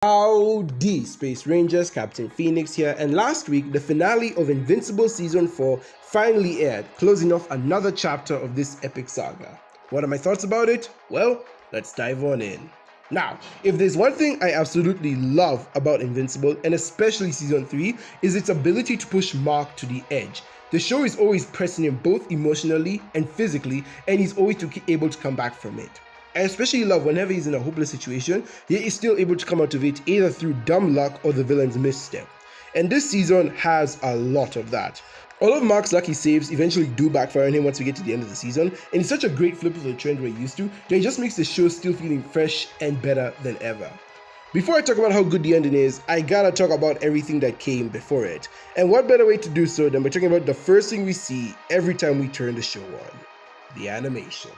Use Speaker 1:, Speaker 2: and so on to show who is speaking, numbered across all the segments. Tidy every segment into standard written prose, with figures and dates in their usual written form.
Speaker 1: Howdy, Space Rangers, Captain Phoenix here, and last week the finale of Invincible Season 4 finally aired, closing off another chapter of this epic saga. What are my thoughts about it? Well, let's dive on in. Now, if there's one thing I absolutely love about Invincible, and especially Season 3, is its ability to push Mark to the edge. The show is always pressing him both emotionally and physically, and he's always able to come back from it. I especially love whenever he's in a hopeless situation, he is still able to come out of it either through dumb luck or the villain's misstep. And this season has a lot of that. All of Mark's lucky saves eventually do backfire on him once we get to the end of the season, and it's such a great flip of the trend we're used to that it just makes the show still feeling fresh and better than ever. Before I talk about how good the ending is, I gotta talk about everything that came before it. And what better way to do so than by talking about the first thing we see every time we turn the show on: the animation.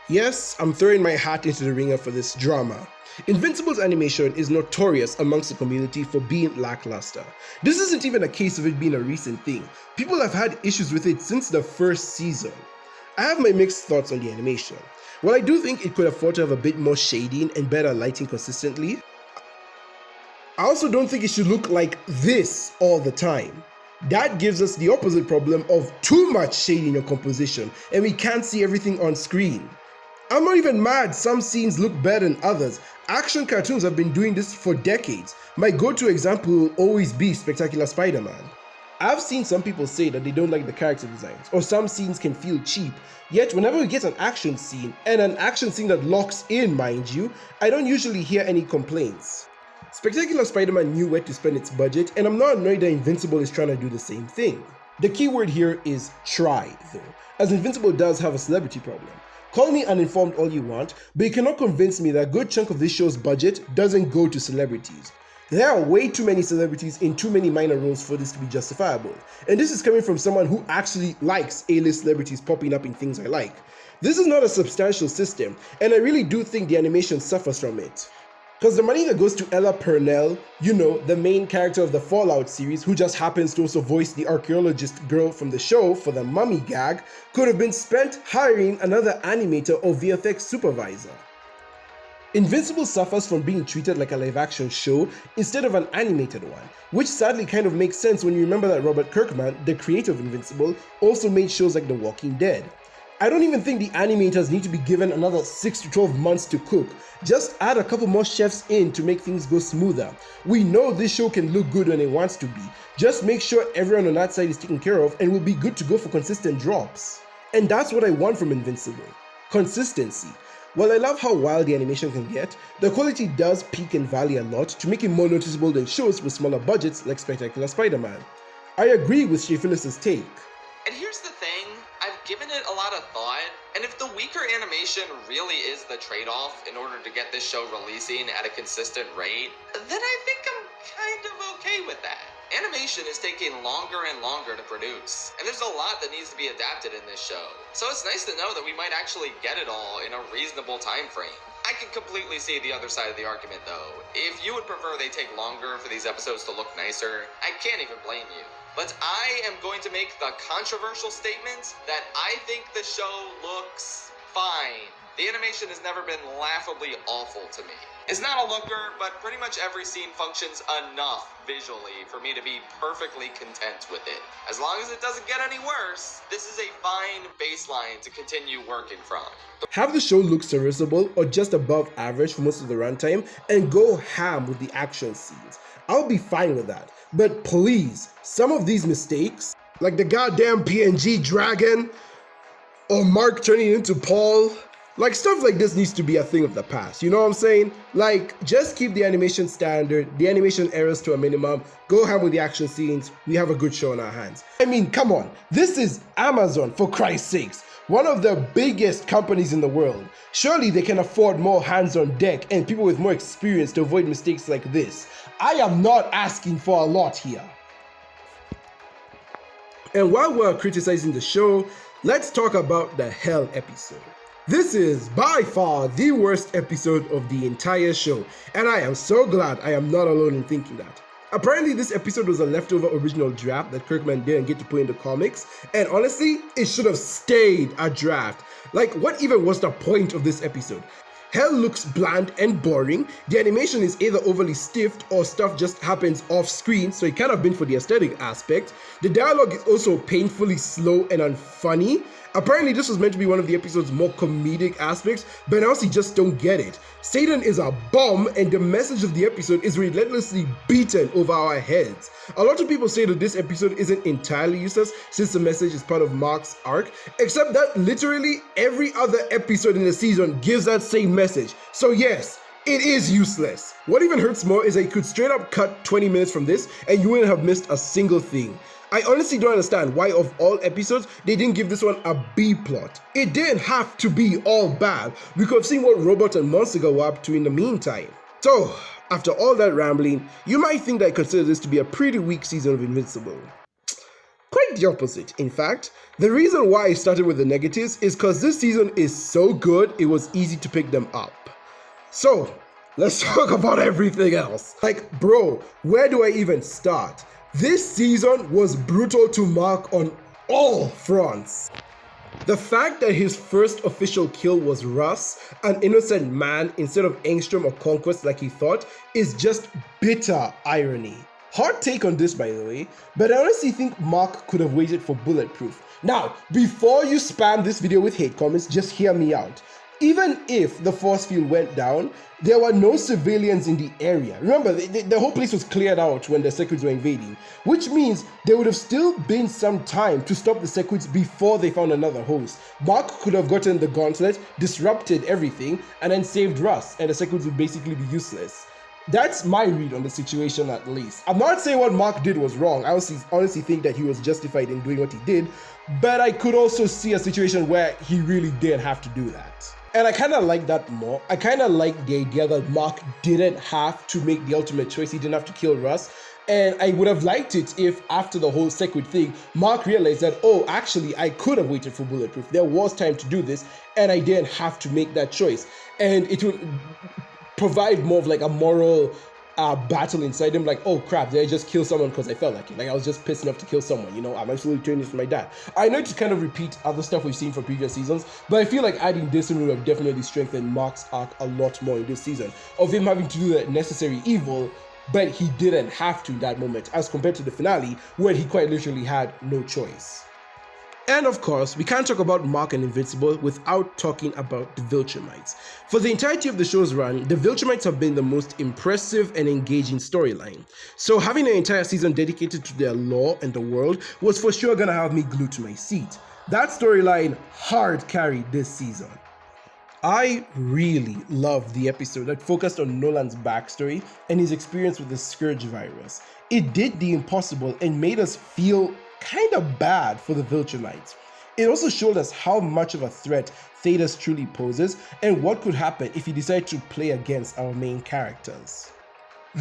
Speaker 1: Yes, I'm throwing my hat into the ringer for this drama. Invincible's animation is notorious amongst the community for being lackluster. This isn't even a case of it being a recent thing. People have had issues with it since the first season. I have my mixed thoughts on the animation. While I do think it could afford to have a bit more shading and better lighting consistently, I also don't think it should look like this all the time. That gives us the opposite problem of too much shading or composition, and we can't see everything on screen. I'm not even mad some scenes look better than others. Action cartoons have been doing this for decades. My go-to example will always be Spectacular Spiderman. I've seen some people say that they don't like the character designs, or some scenes can feel cheap, yet whenever we get an action scene, and an action scene that locks in, mind you, I don't usually hear any complaints. Spectacular Spiderman knew where to spend its budget, and I'm not annoyed that Invincible is trying to do the same thing. The key word here is try, though, as Invincible does have a celebrity problem. Call me uninformed all you want, but you cannot convince me that a good chunk of this show's budget doesn't go to celebrities. There are way too many celebrities in too many minor roles for this to be justifiable, and this is coming from someone who actually likes A-list celebrities popping up in things I like. This is not a substantial system, and I really do think the animation suffers from it. Because the money that goes to Ella Purnell, you know, the main character of the Fallout series, who just happens to also voice the archaeologist girl from the show for the mummy gag, could have been spent hiring another animator or VFX supervisor. Invincible suffers from being treated like a live-action show instead of an animated one, which sadly kind of makes sense when you remember that Robert Kirkman, the creator of Invincible, also made shows like The Walking Dead. I don't even think the animators need to be given another 6 to 12 months to cook. Just add a couple more chefs in to make things go smoother. We know this show can look good when it wants to be. Just make sure everyone on that side is taken care of and we'll be good to go for consistent drops. And that's what I want from Invincible. Consistency. While I love how wild the animation can get, the quality does peak and valley a lot to make it more noticeable than shows with smaller budgets like Spectacular Spider-Man. I agree with Shea Phyllis's take.
Speaker 2: And here's the thing, I've given it a lot of thought, and if the weaker animation really is the trade-off in order to get this show releasing at a consistent rate, then I think I'm kind of okay with that. Animation is taking longer and longer to produce, and there's a lot that needs to be adapted in this show. So it's nice to know that we might actually get it all in a reasonable time frame. I can completely see the other side of the argument though. If you would prefer they take longer for these episodes to look nicer, I can't even blame you. But I am going to make the controversial statement that I think the show looks fine. The animation has never been laughably awful to me. It's not a looker, but pretty much every scene functions enough visually for me to be perfectly content with it. As long as it doesn't get any worse, this is a fine baseline to continue working from.
Speaker 1: Have the show look serviceable or just above average for most of the runtime and go ham with the action scenes. I'll be fine with that. But please, some of these mistakes, like the goddamn PNG dragon, or Mark turning into Paul, like stuff like this needs to be a thing of the past, you know what I'm saying? Like, just keep the animation standard, the animation errors to a minimum, go ham with the action scenes, we have a good show on our hands. I mean, come on, this is Amazon, for Christ's sakes, one of the biggest companies in the world. Surely they can afford more hands on deck and people with more experience to avoid mistakes like this. I am not asking for a lot here. And while we're criticizing the show, let's talk about the Hell episode. This is by far the worst episode of the entire show, and I am so glad I am not alone in thinking that. Apparently this episode was a leftover original draft that Kirkman didn't get to put in the comics, and honestly, it should have stayed a draft. Like, what even was the point of this episode? Hell looks bland and boring, the animation is either overly stiffed or stuff just happens off screen, so it kind of been for the aesthetic aspect. The dialogue is also painfully slow and unfunny. Apparently this was meant to be one of the episode's more comedic aspects, but I honestly just don't get it. Satan is a bomb and the message of the episode is relentlessly beaten over our heads. A lot of people say that this episode isn't entirely useless since the message is part of Mark's arc, except that literally every other episode in the season gives that same message. So yes, it is useless. What even hurts more is that you could straight up cut 20 minutes from this and you wouldn't have missed a single thing. I honestly don't understand why of all episodes, they didn't give this one a B plot. It didn't have to be all bad. We could have seen what Robot and Monster were up to in the meantime. So, after all that rambling, you might think that I consider this to be a pretty weak season of Invincible. Quite the opposite, in fact. The reason why I started with the negatives is because this season is so good, it was easy to pick them up. So, let's talk about everything else. Like, bro, where do I even start? This season was brutal to Mark on all fronts. The fact that his first official kill was Russ, an innocent man, instead of Engstrom or Conquest like he thought, is just bitter irony. Hot take on this, by the way, but I honestly think Mark could have waited for Bulletproof. Now, before you spam this video with hate comments, just hear me out. Even if the force field went down, there were no civilians in the area. Remember, the whole place was cleared out when the Sequids were invading, which means there would have still been some time to stop the Sequids before they found another host. Mark could have gotten the gauntlet, disrupted everything, and then saved Russ, and the Sequids would basically be useless. That's my read on the situation, at least. I'm not saying what Mark did was wrong. I honestly think that he was justified in doing what he did, but I could also see a situation where he really did have to do that. And I kind of like that more. I kind of like the idea that Mark didn't have to make the ultimate choice. He didn't have to kill Russ. And I would have liked it if after the whole Sequid thing, Mark realized that, oh, actually, I could have waited for Bulletproof. There was time to do this, and I didn't have to make that choice. And it would provide more of like a moral battle inside him, like, oh crap, did I just kill someone because I felt like it? Like, I was just pissed enough to kill someone, you know? I'm absolutely doing this for my dad. I know to kind of repeat other stuff we've seen from previous seasons, but I feel like adding this in would have definitely strengthened Mark's arc a lot more in this season, of him having to do that necessary evil, but he didn't have to in that moment, as compared to the finale, where he quite literally had no choice. And of course, we can't talk about Mark and Invincible without talking about the Viltrumites. For the entirety of the show's run, the Viltrumites have been the most impressive and engaging storyline. So having an entire season dedicated to their lore and the world was for sure gonna have me glued to my seat. That storyline hard carried this season. I really loved the episode that focused on Nolan's backstory and his experience with the Scourge virus. It did the impossible and made us feel kind of bad for the Viltrumites. It also showed us how much of a threat Thedas truly poses and what could happen if he decided to play against our main characters.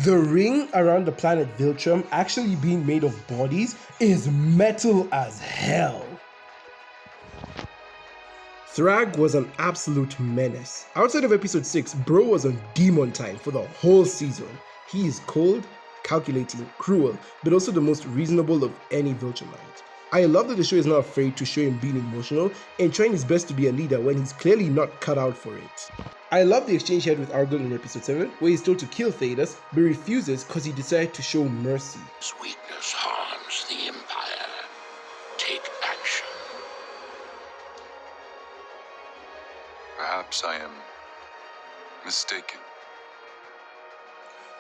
Speaker 1: The ring around the planet Viltrum actually being made of bodies is metal as hell. Thragg was an absolute menace. Outside of episode 6, bro was on demon time for the whole season. He is cold, calculating, cruel, but also the most reasonable of any Viltrumite. I love that the show is not afraid to show him being emotional and trying his best to be a leader when he's clearly not cut out for it. I love the exchange he had with Argyle in episode 7, where he's told to kill Thedas, but refuses because he decided to show mercy.
Speaker 3: Weakness harms the Empire. Take action.
Speaker 4: Perhaps I am mistaken.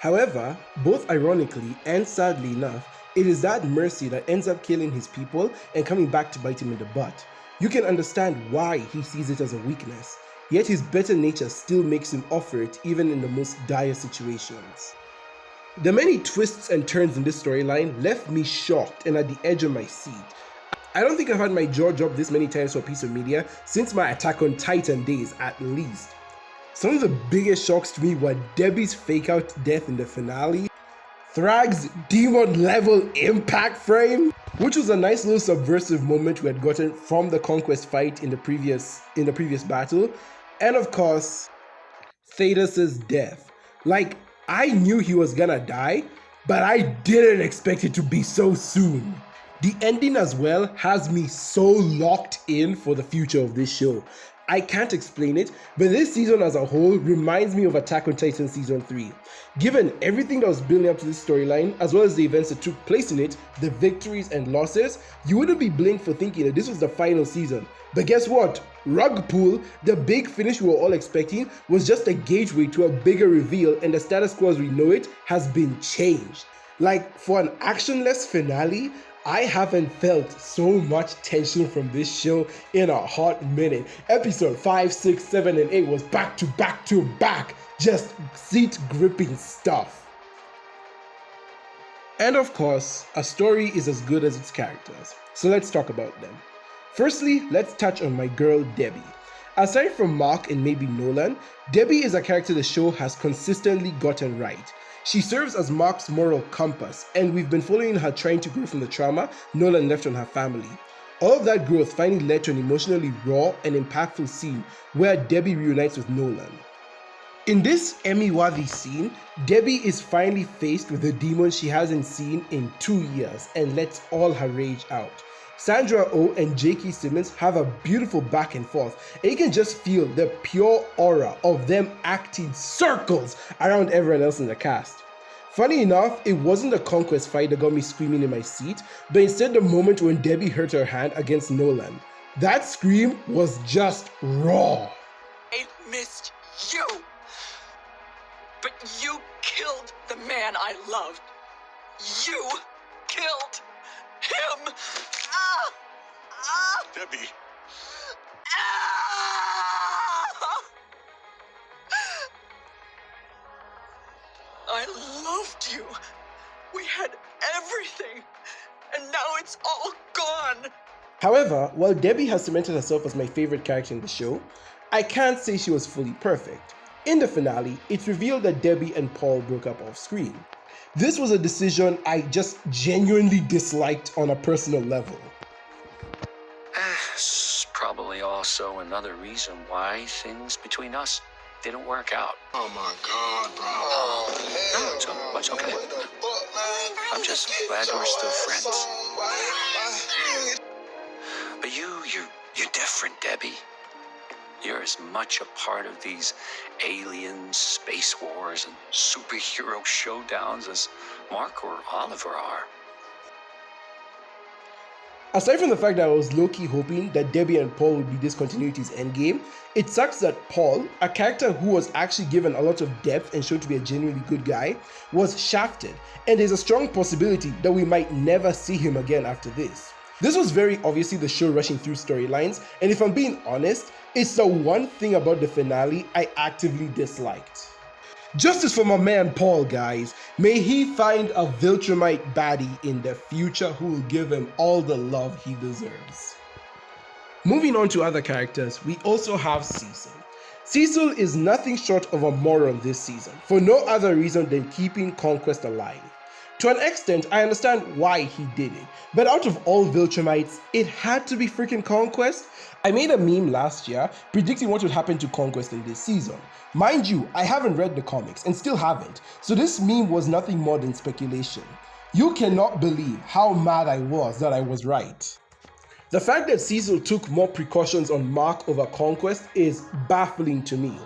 Speaker 1: However, both ironically and sadly enough, it is that mercy that ends up killing his people and coming back to bite him in the butt. You can understand why he sees it as a weakness, yet his better nature still makes him offer it even in the most dire situations. The many twists and turns in this storyline left me shocked and at the edge of my seat. I don't think I've had my jaw drop this many times for a piece of media since my Attack on Titan days at least. Some of the biggest shocks to me were Debbie's fake out death in the finale, Thragg's demon level impact frame, which was a nice little subversive moment we had gotten from the Conquest fight in the previous battle, and of course, Thaddeus's death. Like, I knew he was gonna die, but I didn't expect it to be so soon. The ending as well has me so locked in for the future of this show. I can't explain it, but this season as a whole reminds me of Attack on Titan Season 3. Given everything that was building up to this storyline, as well as the events that took place in it, the victories and losses, you wouldn't be blamed for thinking that this was the final season. But guess what? Rug pull, the big finish we were all expecting, was just a gateway to a bigger reveal, and the status quo as we know it has been changed. Like, for an actionless finale, I haven't felt so much tension from this show in a hot minute. Episode 5, 6, 7, and 8 was back to back to back, just seat-gripping stuff. And of course, a story is as good as its characters, so let's talk about them. Firstly, let's touch on my girl Debbie. Aside from Mark and maybe Nolan, Debbie is a character the show has consistently gotten right. She serves as Mark's moral compass, and we've been following her trying to grow from the trauma Nolan left on her family. All of that growth finally led to an emotionally raw and impactful scene where Debbie reunites with Nolan. In this Emmy-worthy scene, Debbie is finally faced with the demon she hasn't seen in 2 years and lets all her rage out. Sandra Oh and J.K. Simmons have a beautiful back and forth, and you can just feel the pure aura of them acting circles around everyone else in the cast. Funny enough, it wasn't the Conquest fight that got me screaming in my seat, but instead the moment when Debbie hurt her hand against Nolan. That scream was just raw.
Speaker 5: I missed you, but you killed the man I loved. You killed him.
Speaker 3: Debbie.
Speaker 5: I loved you. We had everything, and now it's all gone.
Speaker 1: However, while Debbie has cemented herself as my favorite character in the show, I can't say she was fully perfect. In the finale, it's revealed that Debbie and Paul broke up off screen. This was a decision I just genuinely disliked on a personal level.
Speaker 6: It's probably also another reason why things between us didn't work out.
Speaker 3: Oh my God, bro.
Speaker 6: No, it's okay. I'm just glad we're still friends. But you're different, Debbie. You're as much a part of these aliens, space wars, and superhero showdowns as Mark or Oliver are.
Speaker 1: Aside from the fact that I was low-key hoping that Debbie and Paul would be discontinuity's endgame, it sucks that Paul, a character who was actually given a lot of depth and shown to be a genuinely good guy, was shafted, and there's a strong possibility that we might never see him again after this. This was very obviously the show rushing through storylines, and if I'm being honest, it's the one thing about the finale I actively disliked. Justice for my man Paul, guys. May he find a Viltrumite baddie in the future who will give him all the love he deserves. Moving on to other characters, we also have Cecil. Cecil is nothing short of a moron this season, for no other reason than keeping Conquest alive. To an extent, I understand why he did it, but out of all Viltrumites, it had to be freaking Conquest. I made a meme last year predicting what would happen to Conquest in this season. Mind you, I haven't read the comics and still haven't, so this meme was nothing more than speculation. You cannot believe how mad I was that I was right. The fact that Cecil took more precautions on Mark over Conquest is baffling to me.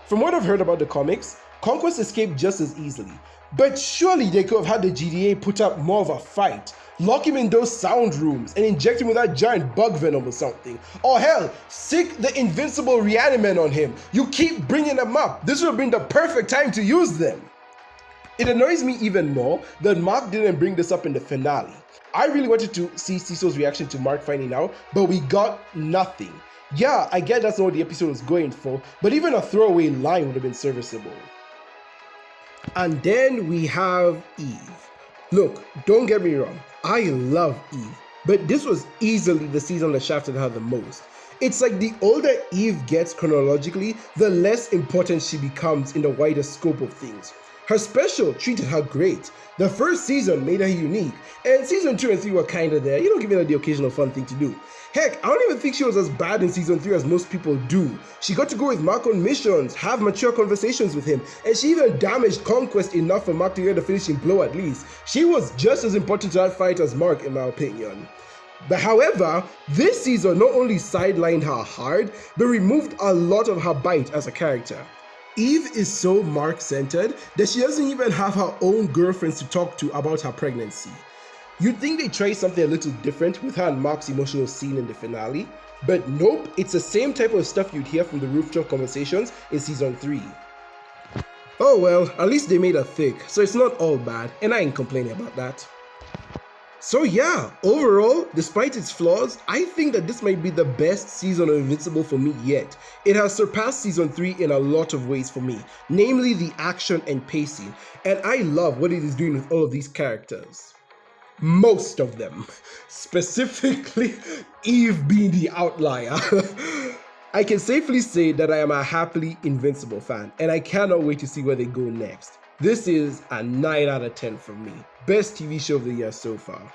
Speaker 1: From what I've heard about the comics, Conquest escaped just as easily, but surely they could have had the GDA put up more of a fight, lock him in those sound rooms and inject him with that giant bug venom or something. Or hell, sick the Invincible Reanimen on him. You keep bringing them up. This would have been the perfect time to use them. It annoys me even more that Mark didn't bring this up in the finale. I really wanted to see Cecil's reaction to Mark finding out, but we got nothing. Yeah, I get that's not what the episode was going for, but even a throwaway line would have been serviceable. And then we have Eve. Look, don't get me wrong, I love Eve, but this was easily the season that shafted her the most. It's like the older Eve gets chronologically, the less important she becomes in the wider scope of things. Her special treated her great. The first season made her unique, and season 2 and 3 were kinda there, giving her the occasional fun thing to do. Heck, I don't even think she was as bad in season 3 as most people do. She got to go with Mark on missions, have mature conversations with him, and she even damaged Conquest enough for Mark to get the finishing blow at least. She was just as important to that fight as Mark, in my opinion. But however, this season not only sidelined her hard, but removed a lot of her bite as a character. Eve is so Mark-centered that she doesn't even have her own girlfriends to talk to about her pregnancy. You'd think they tried something a little different with her and Mark's emotional scene in the finale, but nope, it's the same type of stuff you'd hear from the rooftop conversations in season 3. Oh well, at least they made her thick, so it's not all bad, and I ain't complaining about that. So yeah, overall, despite its flaws, I think that this might be the best season of Invincible for me yet. It has surpassed season 3 in a lot of ways for me, namely the action and pacing, and I love what it is doing with all of these characters. Most of them, specifically Eve being the outlier. I can safely say that I am a happily Invincible fan, and I cannot wait to see where they go next. This is a 9 out of 10 from me. Best TV show of the year so far.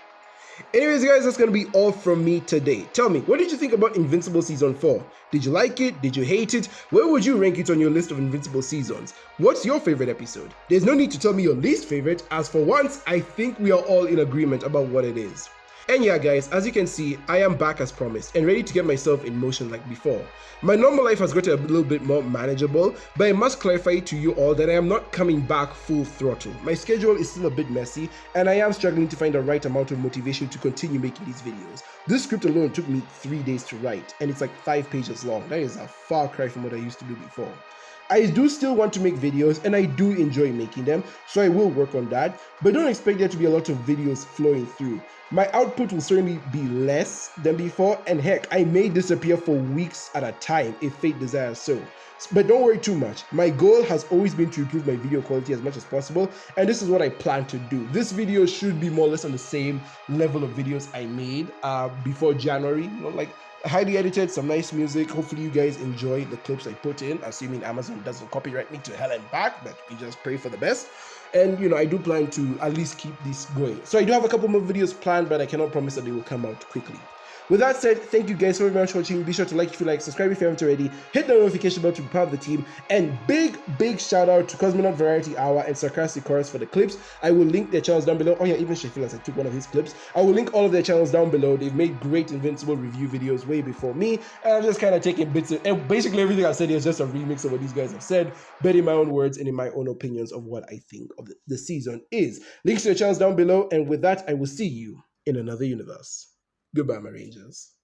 Speaker 1: Anyways guys, that's going to be all from me today. Tell me, what did you think about Invincible Season 4? Did you like it? Did you hate it? Where would you rank it on your list of Invincible seasons? What's your favorite episode? There's no need to tell me your least favorite, as for once, I think we are all in agreement about what it is. And yeah guys, as you can see, I am back as promised and ready to get myself in motion like before. My normal life has gotten a little bit more manageable, but I must clarify to you all that I am not coming back full throttle. My schedule is still a bit messy and I am struggling to find the right amount of motivation to continue making these videos. This script alone took me 3 days to write and it's like 5 pages long. That is a far cry from what I used to do before. I do still want to make videos and I do enjoy making them, so I will work on that, but don't expect there to be a lot of videos flowing through. My output will certainly be less than before, and heck, I may disappear for weeks at a time if fate desires so. But don't worry too much. My goal has always been to improve my video quality as much as possible, and this is what I plan to do. This video should be more or less on the same level of videos I made before January, like highly edited, some nice music. Hopefully you guys enjoy the clips I put in, assuming Amazon doesn't copyright me to hell and back, but we just pray for the best. And I do plan to at least keep this going. So I do have a couple more videos planned, but I cannot promise that they will come out quickly. With that said, thank you guys so very much for watching. Be sure to like if you like, subscribe if you haven't already, hit the notification bell to be part of the team, and big shout out to Cosmonaut Variety Hour and Sarcastic Chorus for the clips. I will link their channels down below. Oh yeah, even Sheffield, I took one of his clips. I will link all of their channels down below. They've made great Invincible review videos way before me, and I'm just kind of taking bits of, and basically everything I said is just a remix of what these guys have said, but in my own words and in my own opinions of what I think of the season is. Links to their channels down below, and with that, I will see you in another universe. Goodbye, my Rangers.